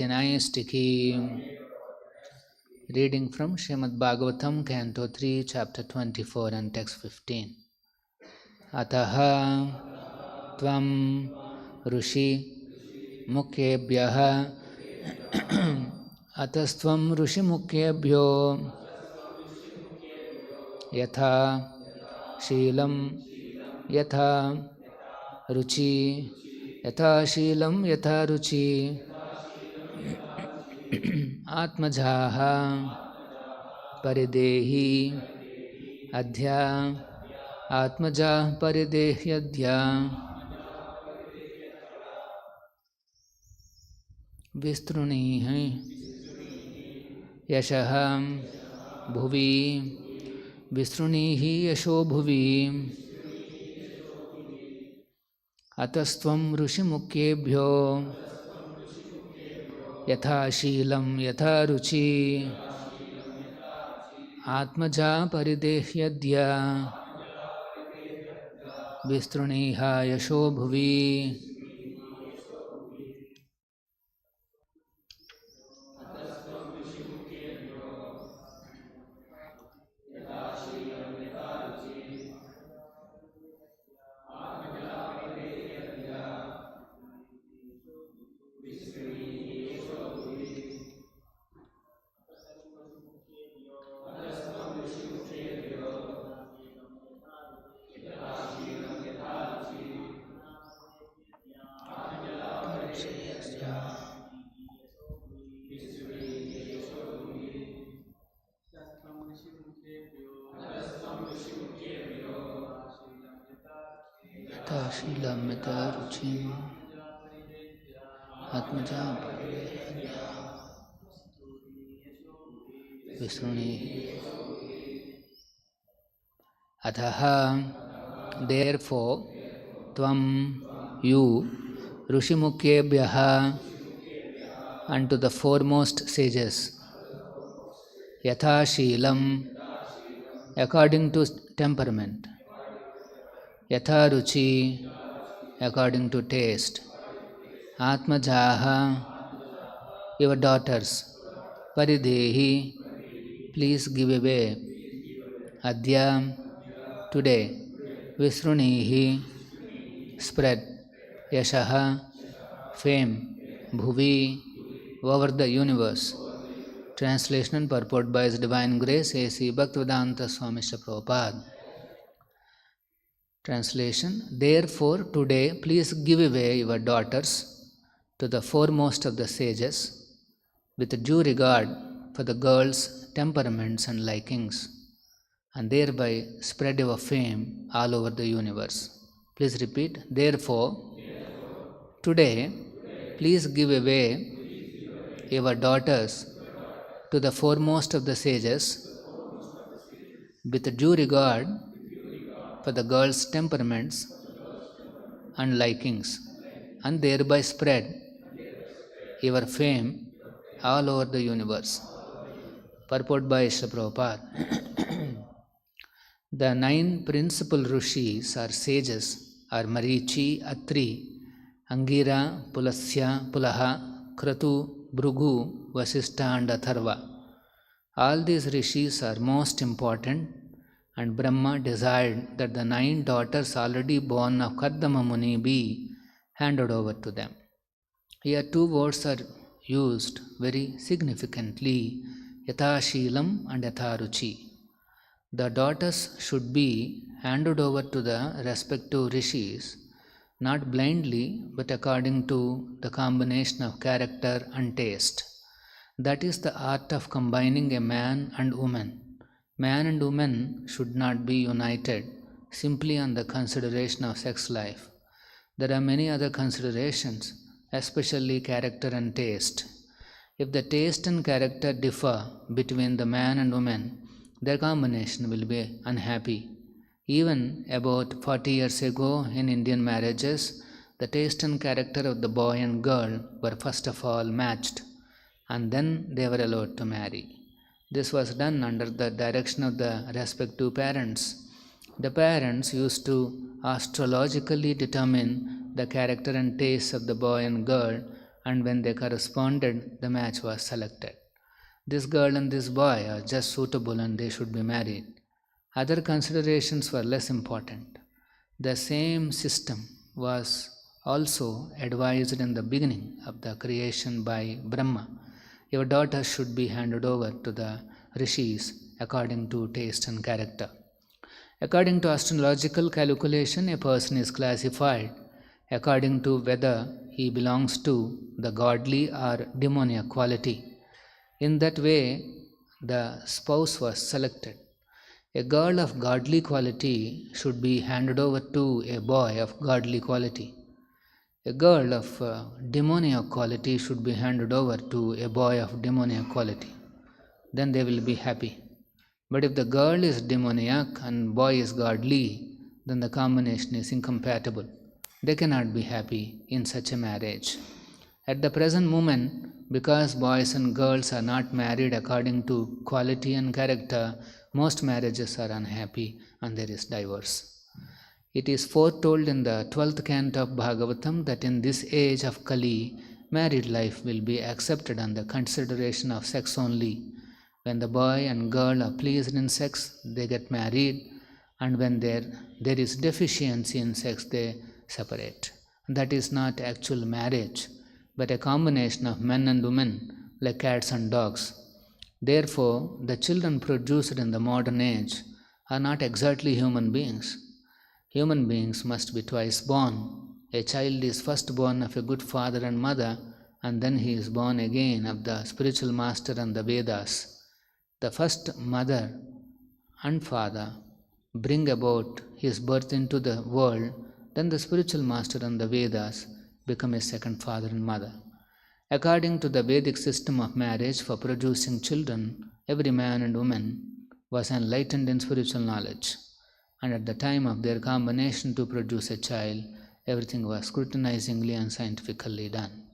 Sticky. Reading from Srimad Bhagavatam, Canto 3, Chapter 24 and Text 15. Ataha Tvam Rushi Mukhebhyaha Atastvam Rushi Mukhebhyo Yatha Shilam Yatha Ruchi Yatha Shilam Yatha Ruchi Atmajaha Paridehi Adhya Atmaja Paridehyadhya Vistrunihi Yashaham Bhuvi Vistrunihi Yasho Bhuvi Atastvam Rushimukhebhyo Yatha Shilam Yatha Ruchi Atmaja Paridehyadhya Vistruniha Yasho Bhuvi Yatha Shilam Yatha Ruchim Atmaja Paridehyadhya Vistrunihi. Ataha, therefore, Tvam, you, Rushimukhebhyaha, unto the foremost sages, Yatha Shilam, according to temperament, Yatha Ruchi, according to taste, Atmajaha, your daughters, Paridehi, please give away, Adya, today, Visrunihi, spread, Yashaha, fame, Bhuvi, over the universe. Translation and purport by His Divine Grace A.C. Bhaktivedanta Swamy Prabhupada. Translation: therefore, today, please give away your daughters to the foremost of the sages with due regard for the girls' temperaments and likings, and thereby spread your fame all over the universe. Please repeat. Therefore, today, please give away your daughters to the foremost of the sages with due regard for the girls' temperaments and likings, and thereby spread your fame all over the universe. Purport by Srila Prabhupada. The 9 principal rishis or sages are Marichi, Atri, Angira, Pulasya, Pulaha, Kratu, Bhrugu, Vasistha and Atharva. All these rishis are most important, and Brahma desired that the 9 daughters already born of Kardama Muni be handed over to them. Here 2 words are used very significantly, Yatha Shilam and Yatha Ruchi. The daughters should be handed over to the respective rishis, not blindly, but according to the combination of character and taste. That is the art of combining a man and woman. Man and woman should not be united simply on the consideration of sex life. There are many other considerations, especially character and taste. If the taste and character differ between the man and woman, their combination will be unhappy. Even about 40 years ago in Indian marriages, the taste and character of the boy and girl were first of all matched, and then they were allowed to marry. This was done under the direction of the respective parents. The parents used to astrologically determine the character and tastes of the boy and girl and when they corresponded, the match was selected. This girl and this boy are just suitable and they should be married. Other considerations were less important. The same system was also advised in the beginning of the creation by Brahma. Your daughter should be handed over to the rishis according to taste and character. According to astrological calculation, a person is classified according to whether he belongs to the godly or demoniac quality. In that way, the spouse was selected. A girl of godly quality should be handed over to a boy of godly quality. A girl of demoniac quality should be handed over to a boy of demoniac quality. Then they will be happy. But if the girl is demoniac and boy is godly, then the combination is incompatible. They cannot be happy in such a marriage. At the present moment, because boys and girls are not married according to quality and character, most marriages are unhappy and there is divorce. It is foretold in the 12th canto of Bhagavatam that in this age of Kali, married life will be accepted on the consideration of sex only. When the boy and girl are pleased in sex, they get married, and when there is deficiency in sex, they separate. That is not actual marriage, but a combination of men and women, like cats and dogs. Therefore, the children produced in the modern age are not exactly human beings. Human beings must be twice born. A child is first born of a good father and mother, and then he is born again of the spiritual master and the Vedas. The first mother and father bring about his birth into the world, then the spiritual master and the Vedas become a second father and mother. According to the Vedic system of marriage for producing children, every man and woman was enlightened in spiritual knowledge, and at the time of their combination to produce a child, everything was scrutinizingly and scientifically done.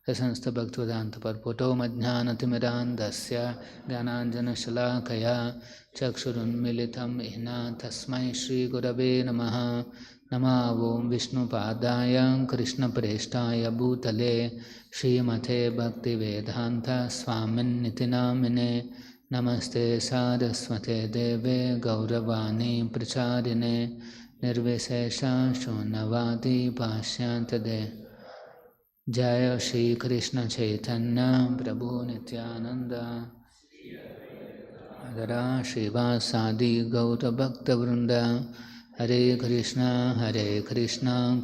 Rasanstha Bhaktivedanta Parpoto Madhyanatimirand Dasya Gyananjana Shalakaya Chakshurun Militam Ihna Tasmai Shri Gurave Namaha Namo Vishnu Padaya Krishna Preshtaya Bhutale Srimate Bhaktivedanta Swamin Nitinamine Namaste Saraswate Deve Gauravani Pracharine Nirvishesha Shunavadi Pashyantade Jaya Shri Krishna Chaitanya Prabhu Nityananda Adara Shiva Sadi Gaura Bhakta Vrinda Hare Krishna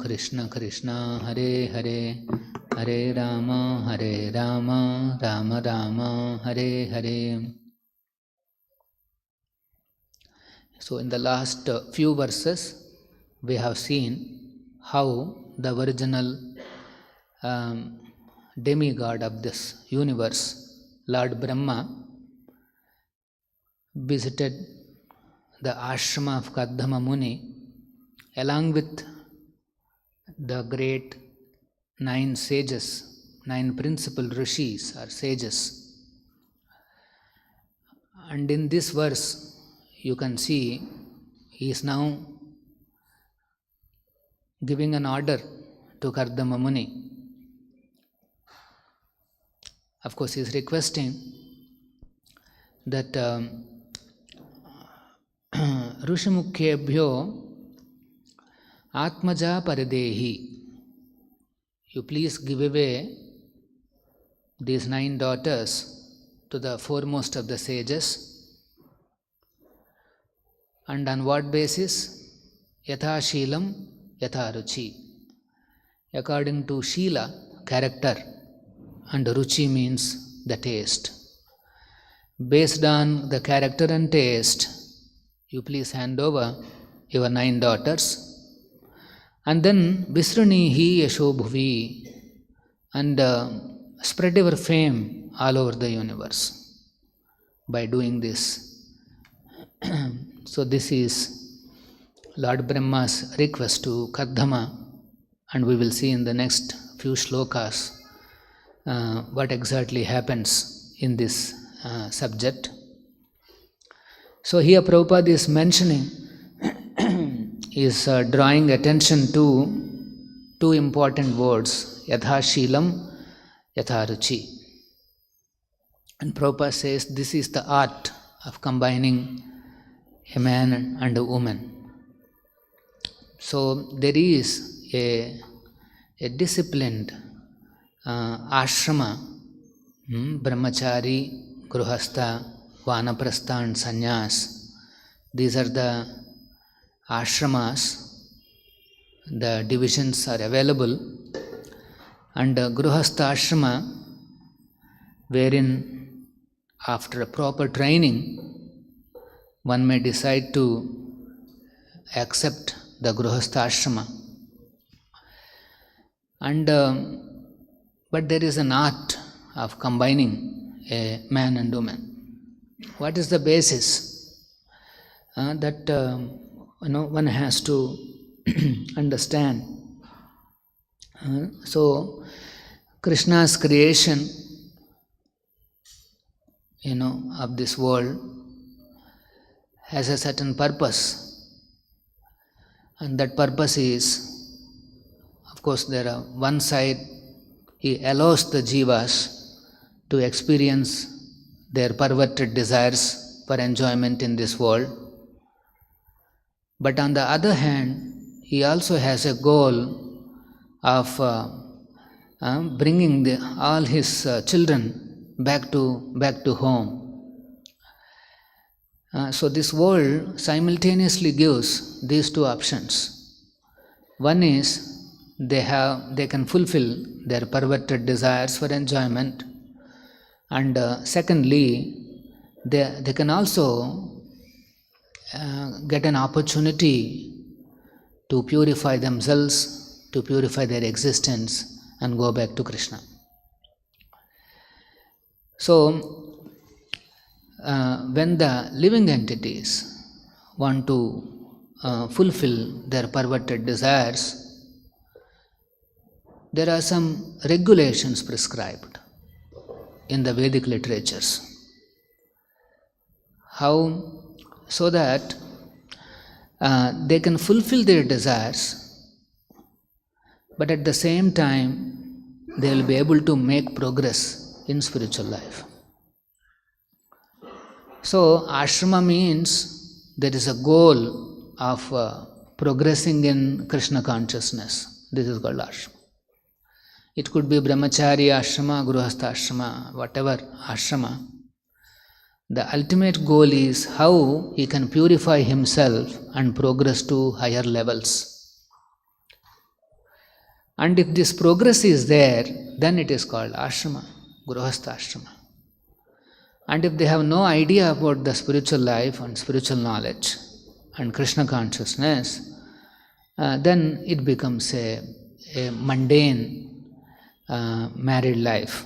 Krishna Krishna Hare Hare Hare Rama Rama Rama Hare Hare. So in the last few verses we have seen how the original demigod of this universe, Lord Brahma, visited the ashrama of Kardama Muni along with the great 9 sages, 9 principal rishis or sages. And in this verse, you can see he is now giving an order to Kardama Muni. Of course, he is requesting that Rushimukhebhyo Atmaja Paridehi, you please give away these 9 daughters to the foremost of the sages. And on what basis? Yatha Sheelam, Yatha Ruchi. According to Sheela, character, and Ruchi means the taste. Based on the character and taste, you please hand over your 9 daughters. And then Visrunihi Yasho Bhuvi, and spread your fame all over the universe by doing this. So this is Lord Brahma's request to Kardama, and we will see in the next few shlokas what exactly happens in this subject. So here Prabhupada is mentioning, is drawing attention to 2 important words, Yatha Sheelam yatharuchi. And Prabhupada says this is the art of combining a man and a woman. So there is a disciplined ashrama, brahmachari, gruhastha, vanaprastha and sannyas. These are the ashramas. The divisions are available. And gruhastha ashrama, wherein after a proper training, one may decide to accept the gruhastha ashrama. And but there is an art of combining a man and woman. What is the basis? That one has to understand. So Krishna's creation, of this world has a certain purpose, and that purpose is, of course, there are one side, he allows the jivas to experience their perverted desires for enjoyment in this world, but on the other hand, he also has a goal of bringing all his children back to home. So this world simultaneously gives these two options. One is they can fulfill their perverted desires for enjoyment, and secondly, they can also get an opportunity to purify themselves, to purify their existence, and go back to Krishna. So, when the living entities want to fulfill their perverted desires, there are some regulations prescribed in the Vedic literatures. How? So that they can fulfill their desires, but at the same time, they will be able to make progress in spiritual life. So, ashrama means there is a goal of progressing in Krishna consciousness. This is called ashrama. It could be brahmachari ashrama, gruhastha ashrama, whatever ashrama. The ultimate goal is how he can purify himself and progress to higher levels. And if this progress is there, then it is called ashrama, gruhastha ashrama. And if they have no idea about the spiritual life and spiritual knowledge and Krishna consciousness, then it becomes a mundane married life.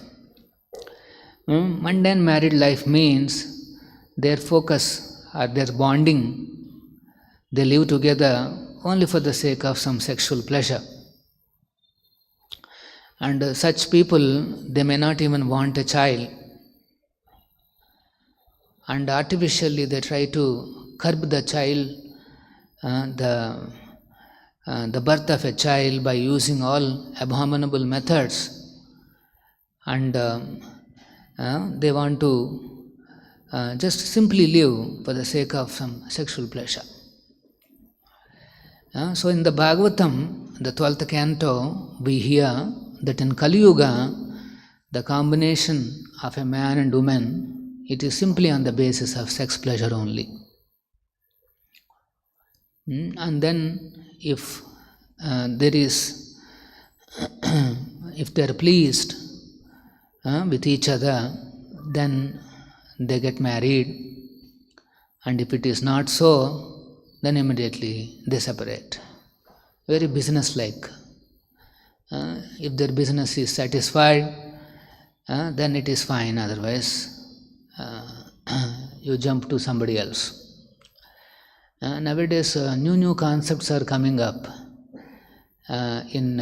Mundane married life means their focus or their bonding, they live together only for the sake of some sexual pleasure. And such people, they may not even want a child. And artificially they try to curb the child, the birth of a child by using all abominable methods. And they want to just simply live for the sake of some sexual pleasure. So in the Bhagavatam, the 12th canto, we hear that in Kali Yuga, the combination of a man and woman, it is simply on the basis of sex pleasure only. And then if if they are pleased with each other, then they get married. And if it is not so, then immediately they separate. Very business-like. If their business is satisfied, then it is fine. Otherwise, you jump to somebody else. Nowadays, new concepts are coming up in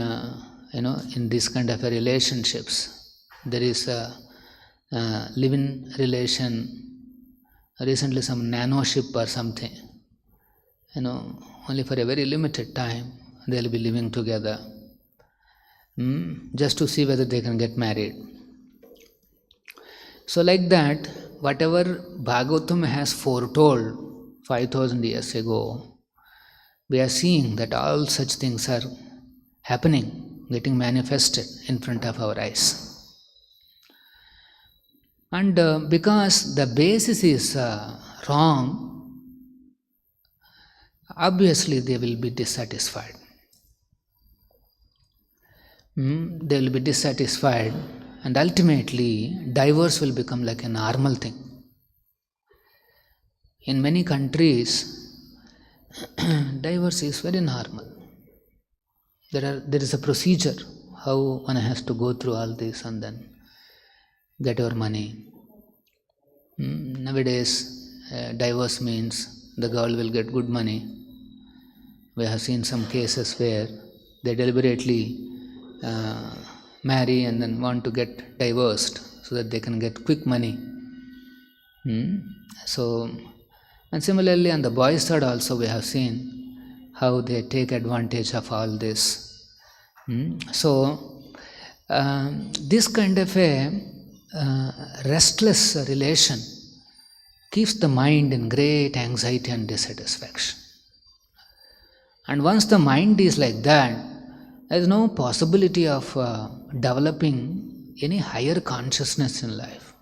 this kind of relationships. There is a live-in relation. Recently, some nano-ship or something. Only for a very limited time they will be living together. just to see whether they can get married. So like that, whatever Bhagavatam has foretold 5000 years ago, we are seeing that all such things are happening, getting manifested in front of our eyes. And because the basis is wrong, obviously they will be dissatisfied. They will be dissatisfied, and ultimately divorce will become like a normal thing. In many countries, divorce is very normal. There is a procedure how one has to go through all this and then get your money. Nowadays, divorce means the girl will get good money. We have seen some cases where they deliberately marry and then want to get divorced so that they can get quick money. So, and similarly on the boys' side also we have seen how they take advantage of all this. So, this kind of a restless relation keeps the mind in great anxiety and dissatisfaction. And once the mind is like that, there is no possibility of developing any higher consciousness in life.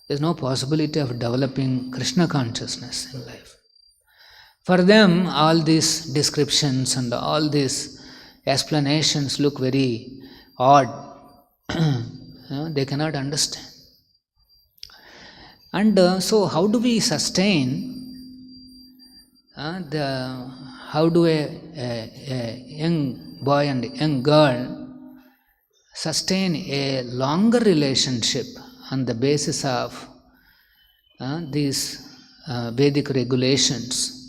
There is no possibility of developing Krishna consciousness in life. For them, all these descriptions and all these explanations look very odd. They cannot understand. And so how do we sustain how do a young boy and young girl sustain a longer relationship on the basis of these Vedic regulations?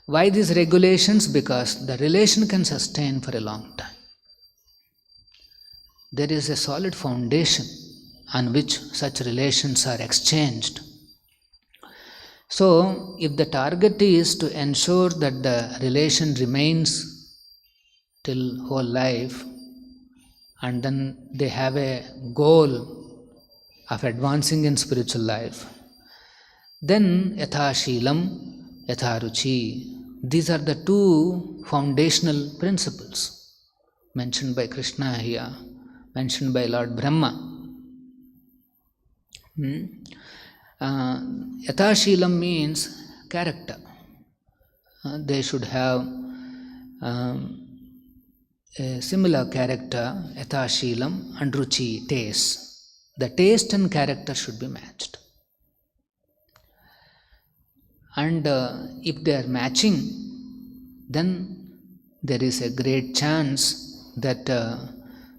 Why these regulations? Because the relation can sustain for a long time. There is a solid foundation on which such relations are exchanged. So, if the target is to ensure that the relation remains till whole life, and then they have a goal of advancing in spiritual life, then yatha shilam, yatha ruchi. These are the two foundational principles mentioned by Krishna here, mentioned by Lord Brahma. Yathashilam means character. They should have a similar character, yathashilam, and ruchi, taste. The taste and character should be matched. And if they are matching, then there is a great chance that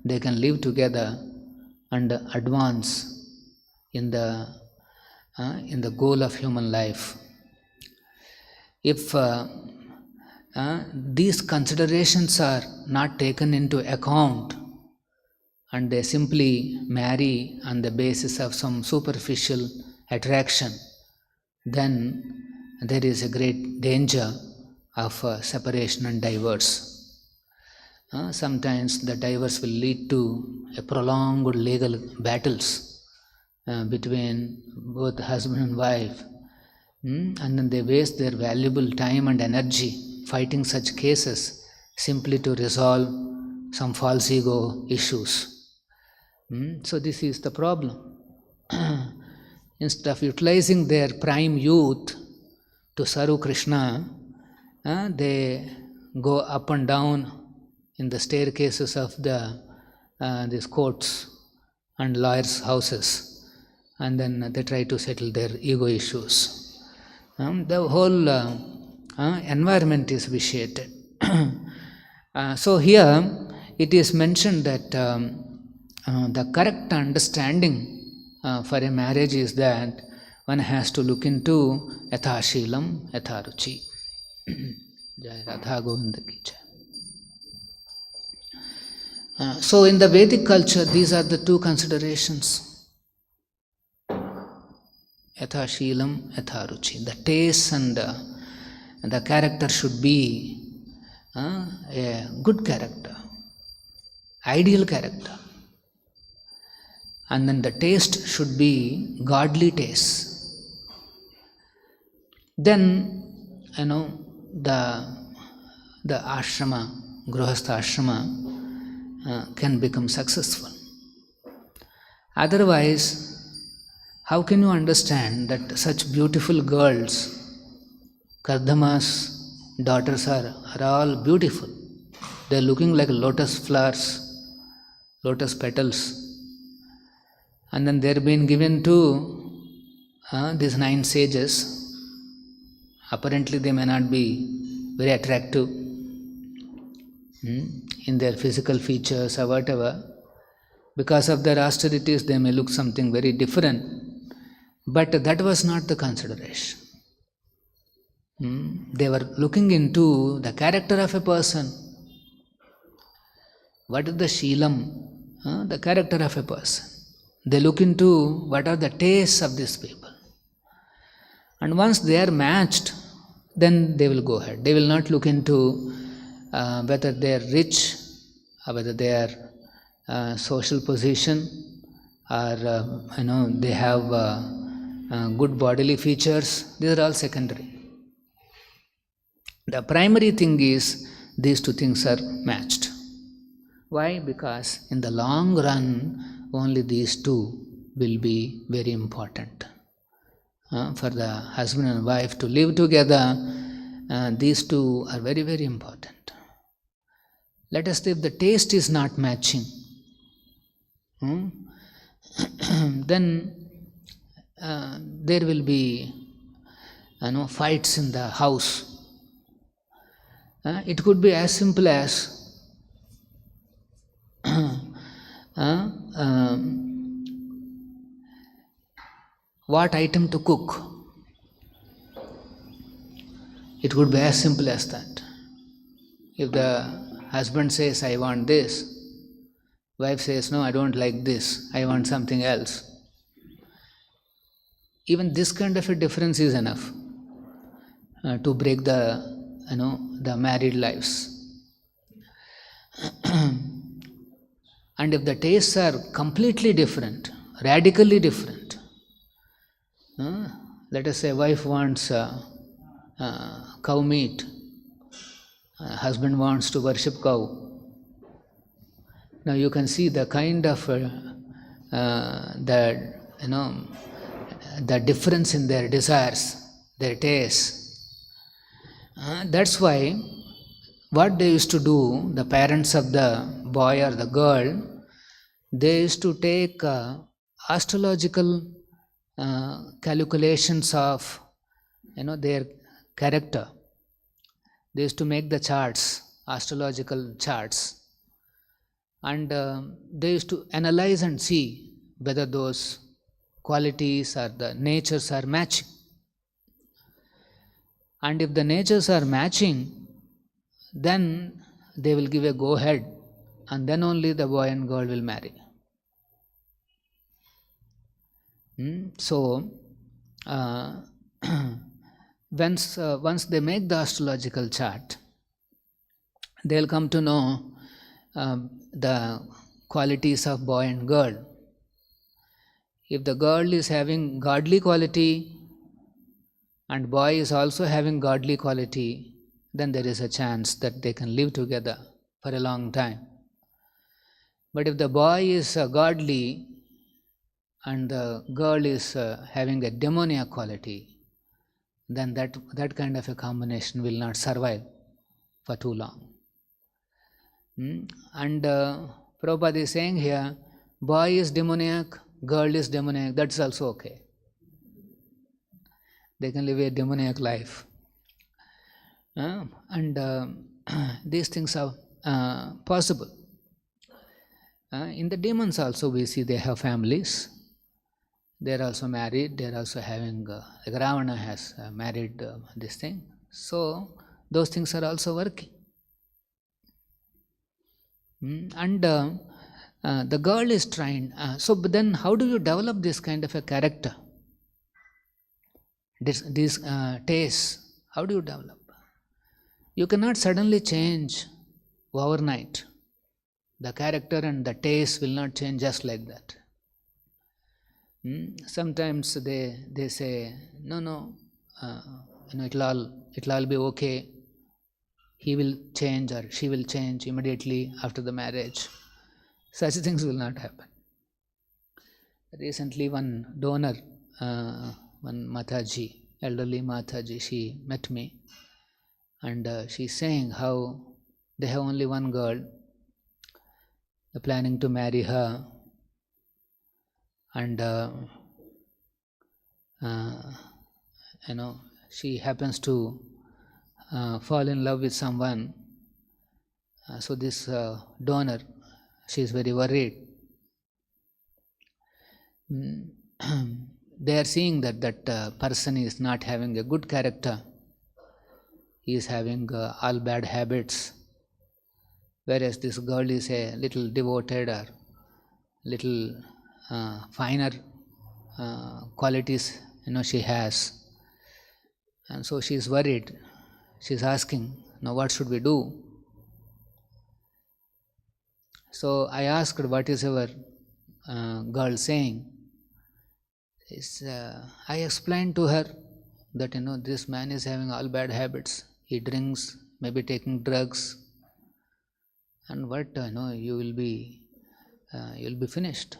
they can live together and advance in the goal of human life. If these considerations are not taken into account and they simply marry on the basis of some superficial attraction, then there is a great danger of separation and divorce. Sometimes the divorce will lead to a prolonged legal battles between both husband and wife, and then they waste their valuable time and energy fighting such cases simply to resolve some false ego issues. So this is the problem. Instead of utilizing their prime youth to serve Krishna, they go up and down in the staircases of these courts and lawyers' houses, and then they try to settle their ego issues. The whole environment is vitiated. So here it is mentioned that the correct understanding for a marriage is that one has to look into yathashilam, yatharuchi. Jai Radha Govinda ki jai. So in the Vedic culture, these are the two considerations. Yathashilam, yatharuchi. The taste and the character should be a good character. ideal character. And then the taste should be godly taste. Then, the ashrama, grihastha ashrama can become successful. Otherwise, how can you understand that such beautiful girls, Kardama's daughters are all beautiful. They are looking like lotus flowers, lotus petals. And then they are being given to these 9 sages. Apparently they may not be very attractive in their physical features or whatever. Because of their austerities, they may look something very different. But that was not the consideration. They were looking into the character of a person. What is the sheelam? The character of a person. They look into what are the tastes of these people. And once they are matched, then they will go ahead. They will not look into whether they are rich or whether they are social position or they have good bodily features. These are all secondary. The primary thing is these 2 things are matched. Why? Because in the long run, only these 2 will be very important. For the husband and wife to live together, these 2 are very, very important. Let us say if the taste is not matching, then there will be fights in the house. It could be as simple as what item to cook. It could be as simple as that. If the husband says, I want this, wife says, no, I don't like this, I want something else. Even this kind of a difference is enough to break the married lives. And if the tastes are completely different, radically different, let us say wife wants cow meat, husband wants to worship cow. Now you can see the kind of the difference in their desires, their tastes. That's why what they used to do, the parents of the boy or the girl, they used to take astrological calculations of their character. They used to make the charts, astrological charts, and they used to analyze and see whether those qualities or the natures are matching. And if the natures are matching, then they will give a go-ahead, and then only the boy and girl will marry. So, once they make the astrological chart, they will come to know the qualities of boy and girl. If the girl is having godly quality and boy is also having godly quality, then there is a chance that they can live together for a long time. But if the boy is godly and the girl is having a demoniac quality, then that kind of a combination will not survive for too long. And Prabhupada is saying here, boy is demoniac, girl is demoniac, that's also okay. They can live a demoniac life. And these things are possible. In the demons also we see they have families. They are also married. They are also having, like Ravana has married this thing. So those things are also working. And the girl is trained. But then how do you develop this kind of a character? These tastes, how do you develop? You cannot suddenly change overnight. The character and the taste will not change just like that. Sometimes they say, no, it'll all be okay. He will change or she will change immediately after the marriage. Such things will not happen. Recently, one donor, one Mataji, elderly Mataji, she met me, and she's saying how they have only one girl. They're planning to marry her, and she happens to fall in love with someone. So this donor, she is very worried. They are seeing that person is not having a good character. He is having all bad habits, whereas this girl is a little devoted or little finer qualities she has. And so she is worried. She is asking, now what should we do? So I asked, what is our girl saying? I explained to her that this man is having all bad habits. He drinks, maybe taking drugs, and you will be finished.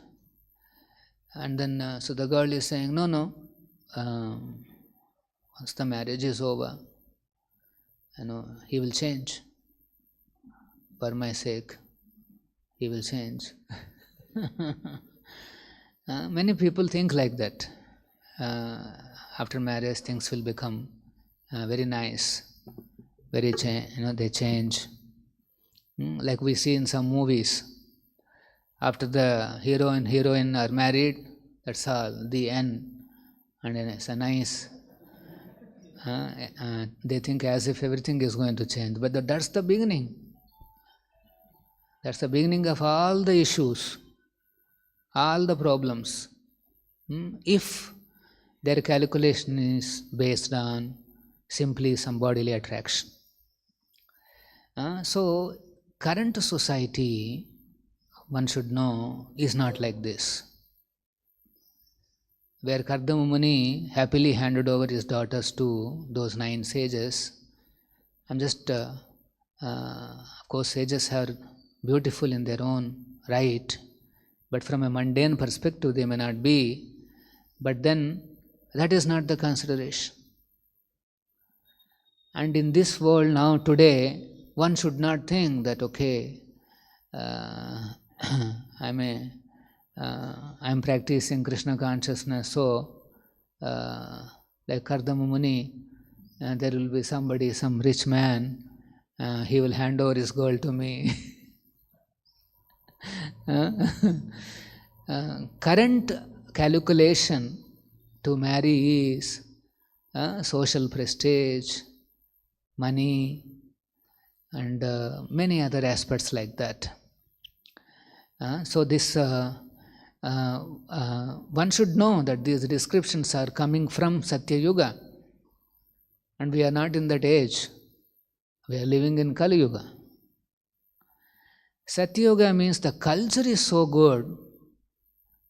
And then so the girl is saying, no, once the marriage is over, he will change. For my sake, he will change. Many people think like that. After marriage, things will become very nice. They change. Like we see in some movies. After the hero and heroine are married, that's all, the end. And then it's a nice. They think as if everything is going to change. But that's the beginning. That's the beginning of all the issues, all the problems. If their calculation is based on simply some bodily attraction. So, current society, one should know, is not like this. Where Kardama Muni happily handed over his daughters to those 9 sages. I'm just, of course, sages are beautiful in their own right, but from a mundane perspective they may not be. But then that is not the consideration. And in this world now, today, one should not think that, okay, I'm practicing Krishna consciousness, so like Kardama Muni, there will be somebody, some rich man, he will hand over his girl to me. Current calculation to marry is social prestige, money, and many other aspects like that. So this one should know that these descriptions are coming from Satya Yuga, and we are not in that age. We are living in Kali Yuga. Satya Yuga means the culture is so good.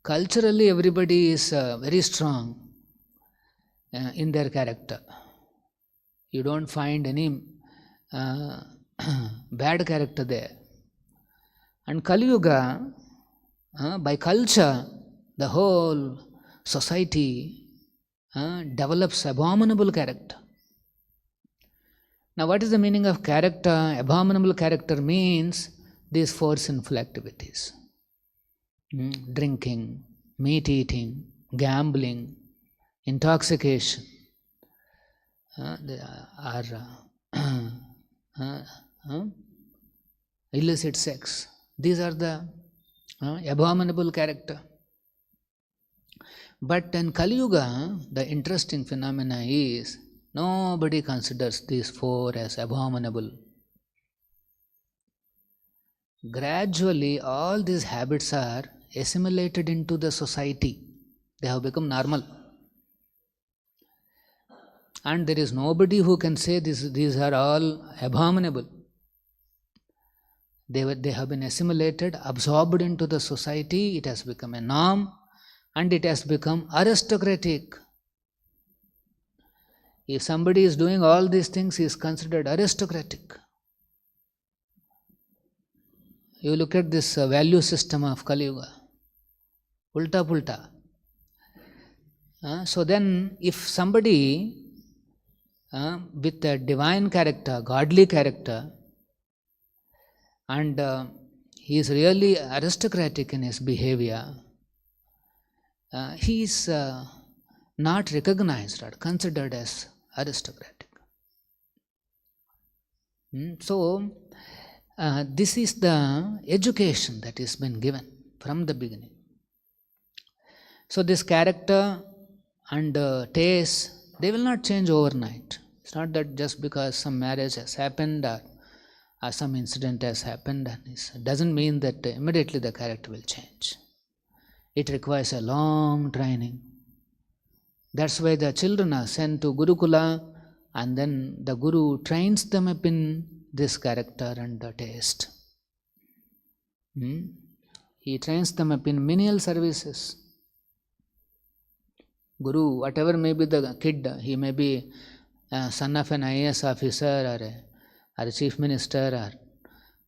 Culturally, everybody is very strong in their character. You don't find any bad character there. And Kali Yuga, by culture, the whole society develops abominable character. Now, what is the meaning of character? Abominable character means these 4 sinful activities. Drinking, meat eating, gambling, intoxication, illicit sex. These are the abominable character. But in Kali Yuga, the interesting phenomena is nobody considers these 4 as abominable. Gradually, all these habits are assimilated into the society. They have become normal. And there is nobody who can say these are all abominable. They have been assimilated, absorbed into the society. It has become a norm and it has become aristocratic. If somebody is doing all these things, he is considered aristocratic. You look at this value system of Kali Yuga, ulta pulta. So then, if somebody with a divine character, godly character, and he is really aristocratic in his behavior, he is not recognized or considered as aristocratic. So, this is the education that has been given from the beginning. So, this character and taste, they will not change overnight. It's not that just because some marriage has happened or some incident has happened, it doesn't mean that immediately the character will change. It requires a long training. That's why the children are sent to Gurukula, and then the Guru trains them up in this character and the taste. He trains them up in menial services. Guru, whatever may be the kid, he may be son of an IAS officer or a chief minister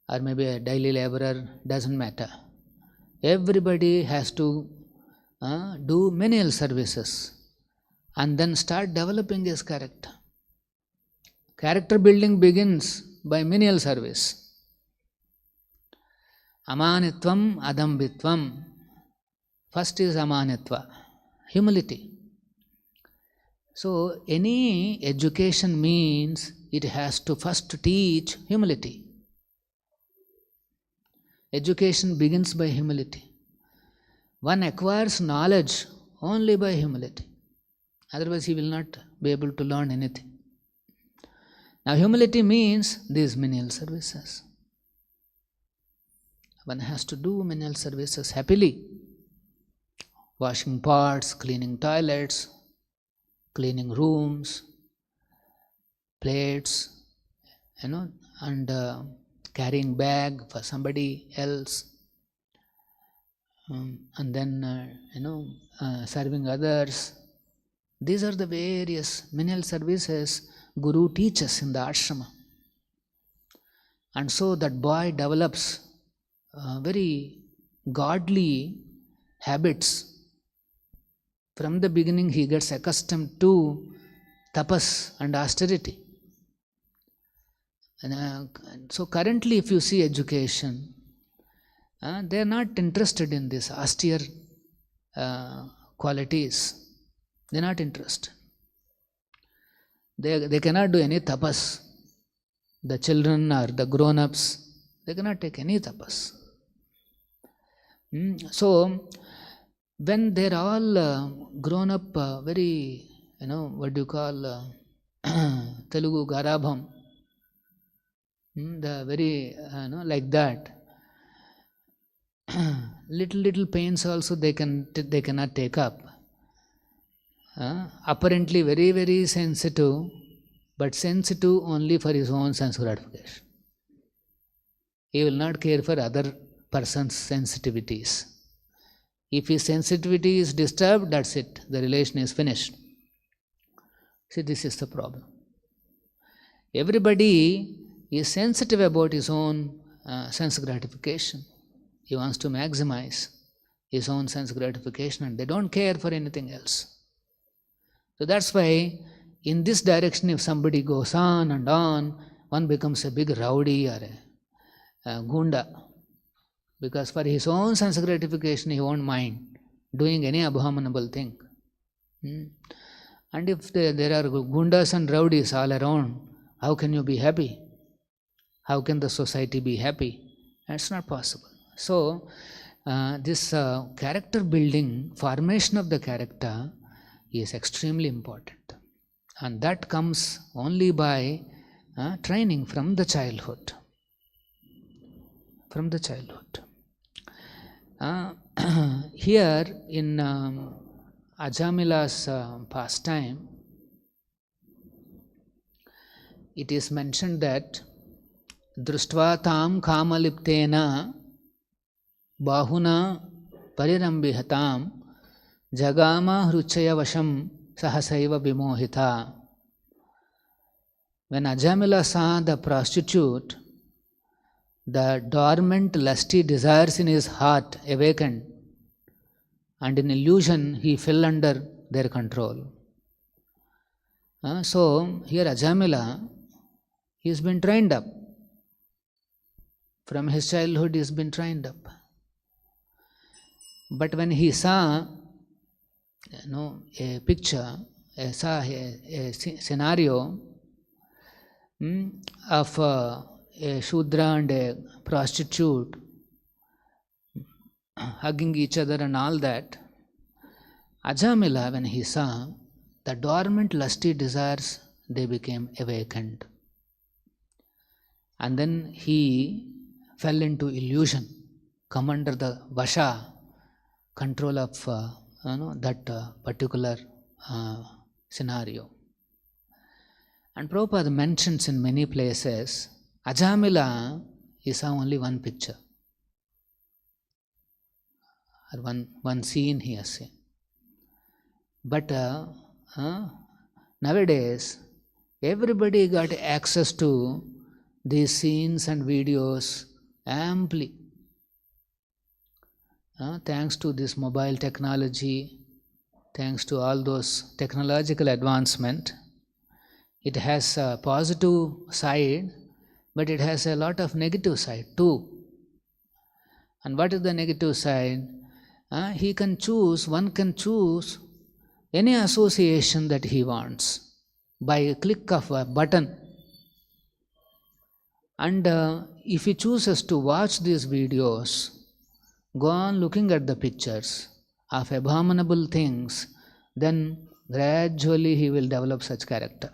or maybe a daily laborer, doesn't matter. Everybody has to do menial services and then start developing his character. Character building begins by menial service. Amanitvam adambitvam. First is amanitva, humility. So, any education means it has to first teach humility. Education begins by humility. One acquires knowledge only by humility. Otherwise, he will not be able to learn anything. Now, humility means these menial services. One has to do menial services happily. Washing pots, cleaning toilets, cleaning rooms, plates, and carrying bag for somebody else, and then serving others. These are the various menial services Guru teaches in the ashrama. And so that boy develops very godly habits. From the beginning he gets accustomed to tapas and austerity. And so currently if you see education, they are not interested in these austere qualities. They are not interested. They cannot do any tapas. The children or the grown-ups, they cannot take any tapas. So, when they are all grown up very, what do you call, Telugu garabham, the very, like that, little pains also they cannot take up. Apparently very, very sensitive, but sensitive only for his own sense gratification. He will not care for other person's sensitivities. If his sensitivity is disturbed, that's it, the relation is finished. See, this is the problem. Everybody is sensitive about his own sense gratification. He wants to maximize his own sense gratification and they don't care for anything else. So that's why in this direction, if somebody goes on and on, one becomes a big rowdy or a gunda. Because for his own sense gratification, he won't mind doing any abominable thing. And if there are gundas and rowdies all around, how can you be happy? How can the society be happy? That's not possible. So, this character building, formation of the character is extremely important. And that comes only by training from the childhood. From the childhood. Here in Ajamila's pastime, it is mentioned that društva tam kamaliptena bahuna parirambihatam jagama hruchaya vasham sahasaiva vimohita. When Ajamila saw the prostitute, the dormant lusty desires in his heart awakened, and in illusion he fell under their control. So here Ajamila, he has been trained up. From his childhood he has been trained up. But when he saw a picture, saw a scenario of a Shudra and a prostitute hugging each other and all that, Ajamila, when he saw the dormant lusty desires, they became awakened. And then he fell into illusion, come under the vasha, control of that particular scenario. And Prabhupada mentions in many places, Ajamila, he saw only one picture, or one scene he has seen. But nowadays, everybody got access to these scenes and videos amply. Thanks to this mobile technology, thanks to all those technological advancement, it has a positive side, but it has a lot of negative side too. And what is the negative side? One can choose any association that he wants by a click of a button. And if he chooses to watch these videos, go on looking at the pictures of abominable things, then gradually he will develop such character.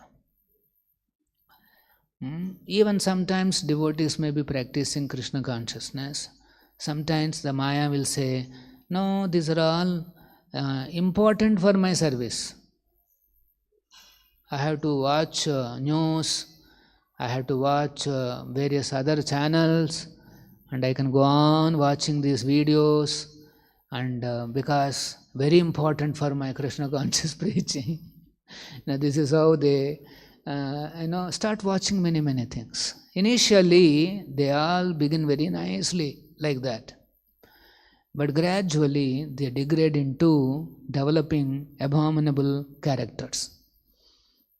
Even sometimes devotees may be practicing Krishna consciousness. Sometimes the Maya will say, no, these are all important for my service. I have to watch news, I have to watch various other channels, and I can go on watching these videos, and because very important for my Krishna conscious preaching. Now this is how they start watching many things. Initially, they all begin very nicely like that. But gradually, they degrade into developing abominable characters.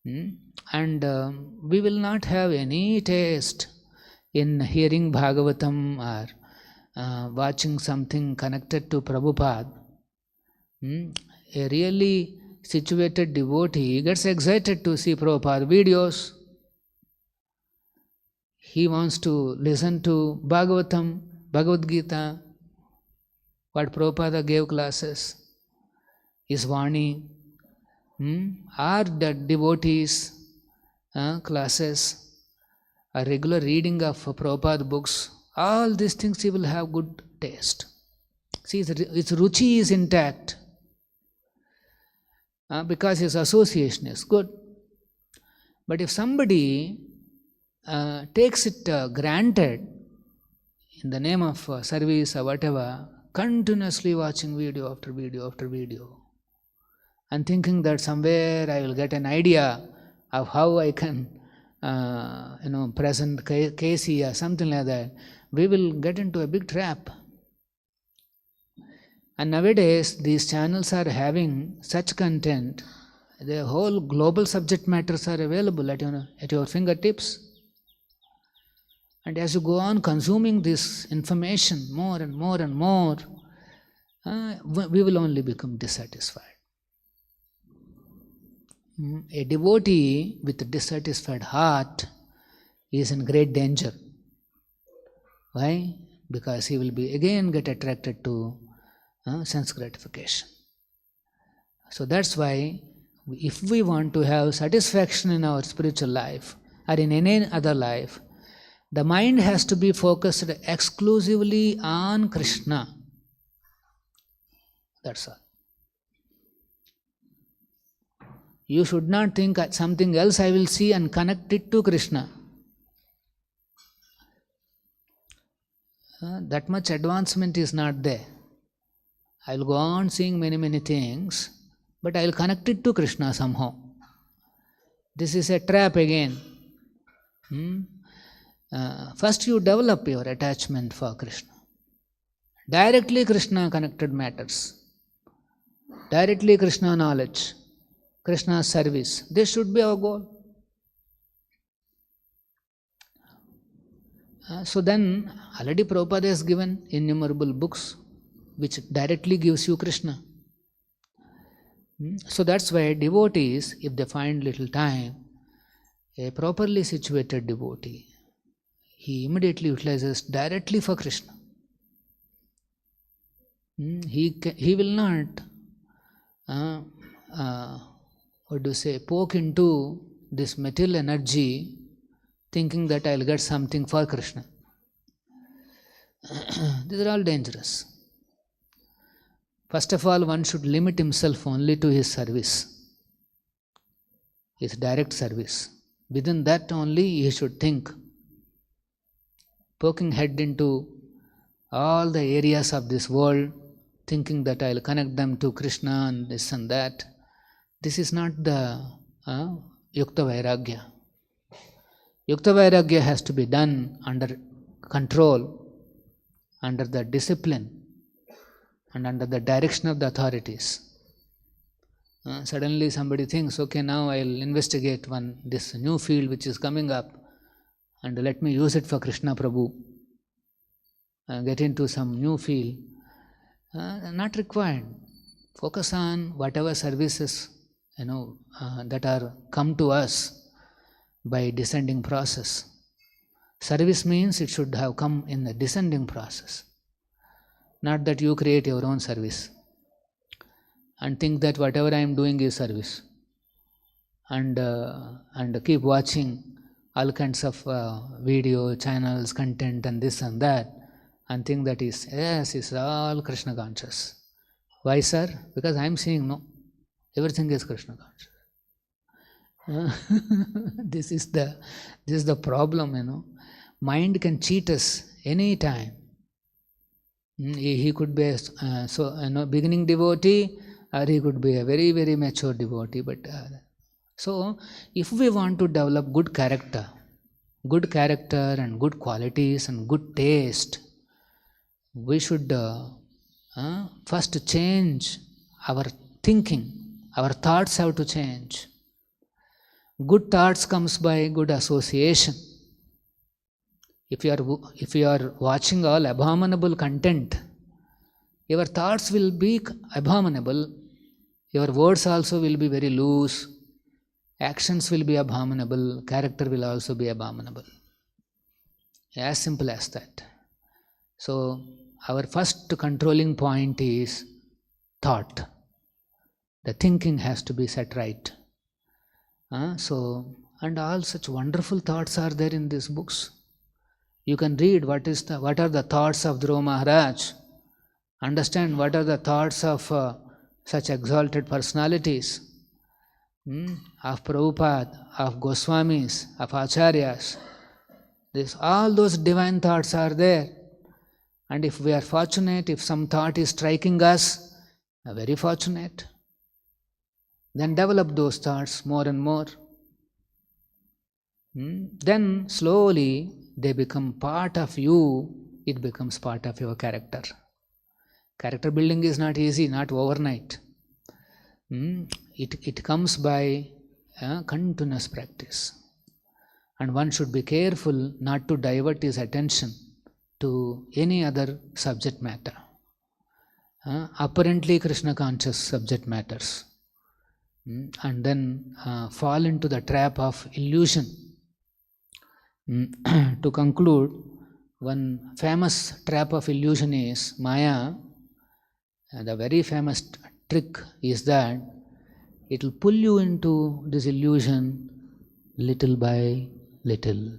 And we will not have any taste in hearing Bhagavatam or watching something connected to Prabhupada. A really situated devotee gets excited to see Prabhupada videos. He wants to listen to Bhagavatam, Bhagavad Gita, what Prabhupada gave classes, his Vani, or the devotees classes, a regular reading of Prabhupada books, all these things he will have good taste. See, his ruchi is intact because his association is good. But if somebody takes it granted in the name of service or whatever, continuously watching video after video after video, and thinking that somewhere I will get an idea of how I can present Casey or something like that, we will get into a big trap. And nowadays these channels are having such content, the whole global subject matters are available at your fingertips. And as you go on consuming this information more and more and more, we will only become dissatisfied. A devotee with a dissatisfied heart is in great danger. Why? Because he will again get attracted to sense gratification. So that's why if we want to have satisfaction in our spiritual life or in any other life, the mind has to be focused exclusively on Krishna. That's all. You should not think something else I will see and connect it to Krishna. that much advancement is not there. I will go on seeing many things, but I will connect it to Krishna somehow. This is a trap again. First you develop your attachment for Krishna. Directly Krishna connected matters. Directly Krishna knowledge. Krishna's service. This should be our goal. So then, already Prabhupada has given innumerable books which directly gives you Krishna. So that's why devotees, if they find little time, a properly situated devotee, he immediately utilizes directly for Krishna. He will not, poke into this material energy thinking that I'll get something for Krishna. These are all dangerous. First of all, one should limit himself only to his service, his direct service. Within that only he should think. Poking head into all the areas of this world, thinking that I'll connect them to Krishna and this and that. This is not the Yukta Vairagya. Yukta Vairagya has to be done under control, under the discipline, and under the direction of the authorities. Suddenly somebody thinks, okay, now I'll investigate this new field which is coming up, and let me use it for Krishna Prabhu. Get into some new field. Not required. Focus on whatever services that are come to us by descending process. Service means it should have come in the descending process. Not that you create your own service and think that whatever I am doing is service, and keep watching all kinds of video channels, content and this and that, and think that is all Krishna conscious. Why, sir? Because I am seeing everything is Krishna conscious. This is the problem. Mind can cheat us any time. He could be a beginning devotee, or he could be a very mature devotee. But so, if we want to develop good character and good qualities and good taste, we should first change our thinking. Our thoughts have to change. Good thoughts comes by good association. If you are watching all abominable content, your thoughts will be abominable, your words also will be very loose, actions will be abominable, character will also be abominable. As simple as that. So, our first controlling point is thought. The thinking has to be set right. And all such wonderful thoughts are there in these books. You can read what are the thoughts of Dhruva Maharaj, understand what are the thoughts of such exalted personalities, of Prabhupada, of Goswamis, of Acharyas. All those divine thoughts are there. And if we are fortunate, if some thought is striking us, very fortunate, then develop those thoughts more and more. Then slowly they become part of you, it becomes part of your character. Character building is not easy, not overnight. It comes by continuous practice. And one should be careful not to divert his attention to any other subject matter. Apparently Krishna conscious subject matters. And then fall into the trap of illusion. To conclude, one famous trap of illusion is Maya. The very famous trick is that it will pull you into this illusion little by little.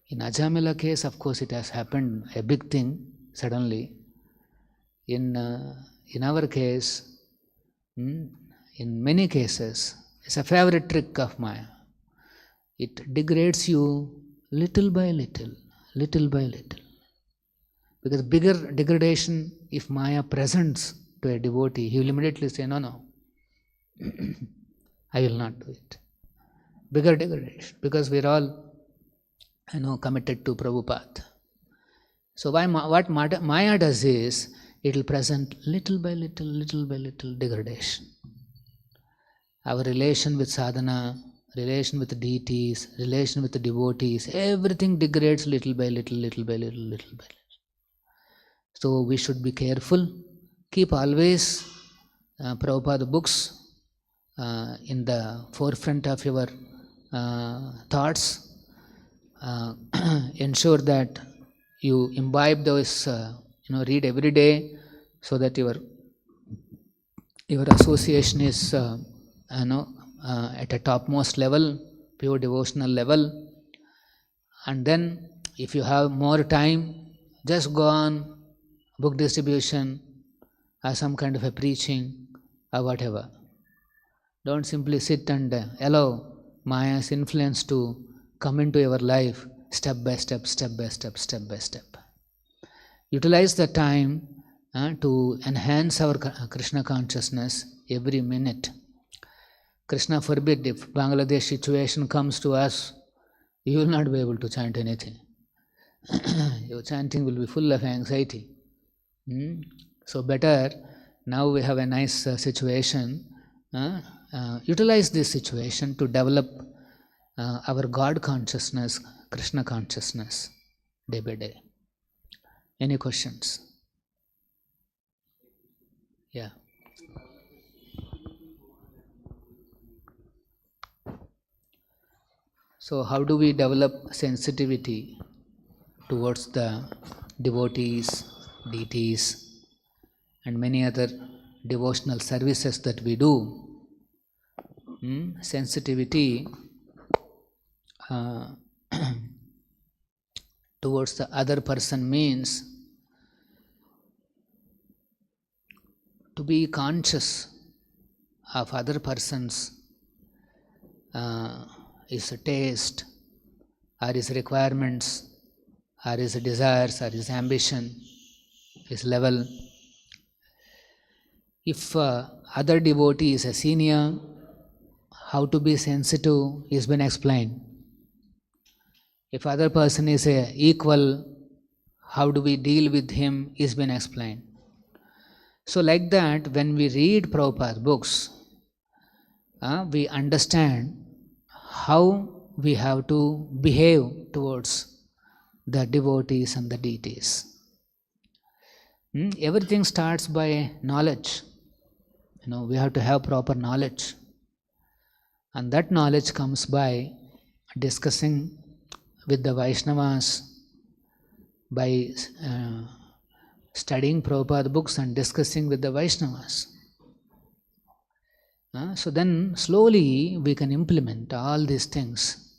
In Ajamila case, of course, it has happened a big thing suddenly. In our case, in many cases, it's a favorite trick of Maya. It degrades you little by little, little by little. Because bigger degradation, if Maya presents to a devotee, he will immediately say, no, I will not do it. Bigger degradation, because we are all, committed to Prabhupada. So what Maya does is, it will present little by little degradation. Our relation with sadhana, relation with the deities, relation with the devotees, everything degrades little by little. So we should be careful. Keep always Prabhupada books in the forefront of your thoughts. Ensure that you imbibe those, read every day, so that your association is at a topmost level, pure devotional level. And then if you have more time, just go on book distribution or some kind of a preaching or whatever. Don't simply sit and allow Maya's influence to come into your life step by step. Utilize the time to enhance our Krishna consciousness every minute. Krishna forbid, if Bangladesh situation comes to us, you will not be able to chant anything. Your chanting will be full of anxiety. So better, now we have a nice situation. Utilize this situation to develop our God consciousness, Krishna consciousness, day by day. Any questions? Yeah. So how do we develop sensitivity towards the devotees, deities, and many other devotional services that we do? Sensitivity towards the other person means to be conscious of other person's his taste, or his requirements, or his desires, or his ambition, his level. If other devotee is a senior, how to be sensitive is been explained. If other person is a equal, how do we deal with him is been explained. So like that, when we read Prabhupada books, we understand how we have to behave towards the devotees and the deities. Everything starts by knowledge. We have to have proper knowledge. And that knowledge comes by discussing with the Vaishnavas, by studying Prabhupada books and discussing with the Vaishnavas. So then slowly we can implement all these things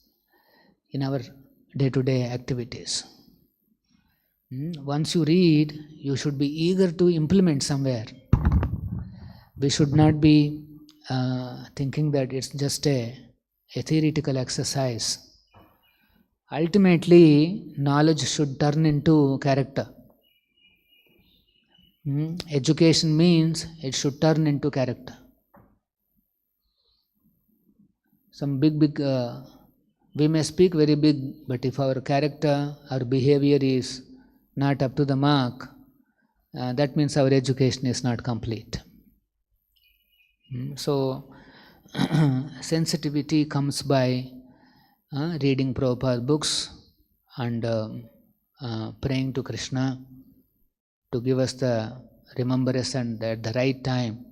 in our day-to-day activities. Once you read, you should be eager to implement somewhere. We should not be thinking that it's just a theoretical exercise. Ultimately, knowledge should turn into character. Education means it should turn into character. Some big, we may speak very big, but if our character, our behavior is not up to the mark, that means our education is not complete. So, sensitivity comes by reading Prabhupada books and praying to Krishna to give us the remembrance and at the right time.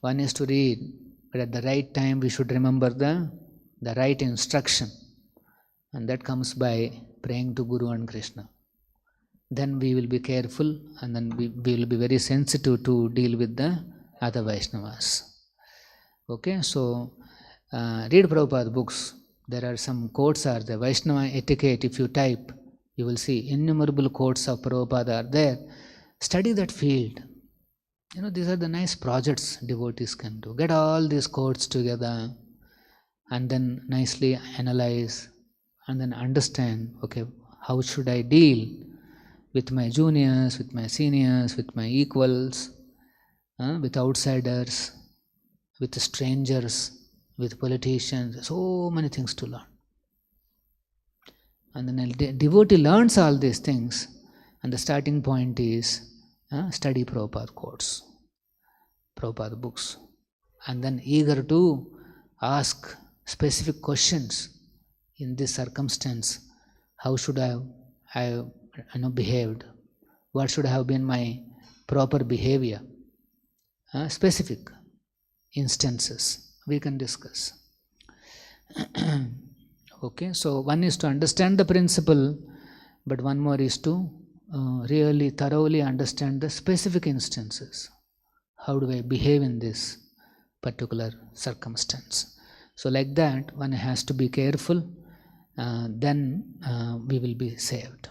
One is to read, but at the right time we should remember the right instruction, and that comes by praying to Guru and Krishna. Then we will be careful, and then we will be very sensitive to deal with the other Vaishnavas. Okay, so read Prabhupada books. There are some quotes are the Vaishnava etiquette. If you type, you will see innumerable quotes of Prabhupada are there. Study that field. These are the nice projects devotees can do. Get all these quotes together and then nicely analyze and then understand, okay, How should I deal with my juniors, with my seniors, with my equals, with outsiders, with strangers, with politicians? So many things to learn. And then a devotee learns all these things, and the starting point is study Prabhupada quotes, Prabhupada books, and then eager to ask specific questions. In this circumstance, how should I have behaved? What should have been my proper behavior? Specific instances we can discuss. Okay, so one is to understand the principle, but one more is to really thoroughly understand the specific instances. How do I behave in this particular circumstance? So like that, one has to be careful, then we will be saved.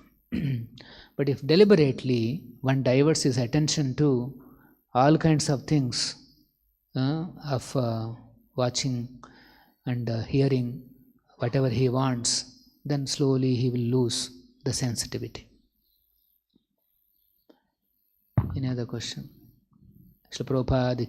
But if deliberately one diverts his attention to all kinds of things, of watching and hearing whatever he wants, then slowly he will lose the sensitivity. Any other question? Srila Prabhupada